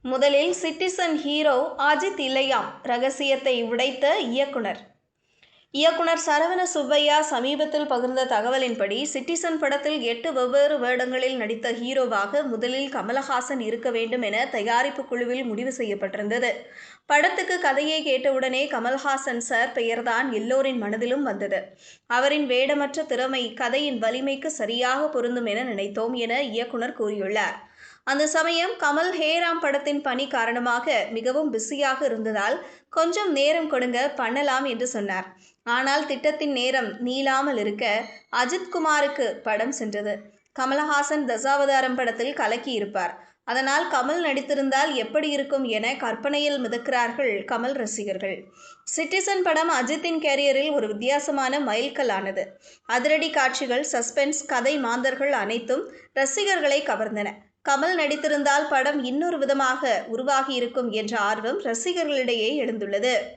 முதலில் citizen hero Ajith இல்லையாம், ரகசியத்தை உடைத்த இயக்குனர். இயக்குனர் சரவண சுப்பையா சமீபத்தில் பகிர்ந்த தகவலின்படி, சிட்டிசன் படத்தில் 8 வெவ்வேறு வேடங்களில் நடித்த ஹீரோவாக முதலில் கமலஹாசன் இருக்க வேண்டும் என தயாரிப்பு குழுவில் முடிவு செய்யப்பட்டிருந்தது. படத்துக்கு கதையை கேட்டவுடனே கமல்ஹாசன் சார் பெயர்தான் எல்லோரின் மனதிலும் வந்தது. அவரின் வேடமற்ற திறமை கதையின் வலிமைக்கு சரியாக பொருந்தும் என நினைத்தோம் என இயக்குனர் கூறியுள்ளார். அந்த சமயம் கமல் ஹேராம் படத்தின் பணி காரணமாக மிகவும் பிஸியாக இருந்ததால் கொஞ்சம் நேரம் கொடுங்க, பண்ணலாம் என்று சொன்னார். ஆனால் திட்டத்தின் நேரம் நீளாமல் இருக்க அஜித்குமாருக்கு படம் சென்றது. கமலஹாசன் தசாவதாரம் படத்தில் கலக்கி இருப்பார். அதனால் கமல் நடித்திருந்தால் எப்படி இருக்கும் என கற்பனையில் மிதக்கிறார்கள் கமல் ரசிகர்கள். சிட்டிசன் படம் அஜித்தின் கேரியரில் ஒரு வித்தியாசமான மைல்கல்லானது. அதிரடி காட்சிகள், சஸ்பென்ஸ், கதை மாந்தர்கள் அனைத்தும் ரசிகர்களை கவர்ந்தன. கமல் நடித்திருந்தால் படம் இன்னொரு விதமாக உருவாகி இருக்கும் என்ற ஆர்வம் ரசிகர்களிடையே எழுந்துள்ளது.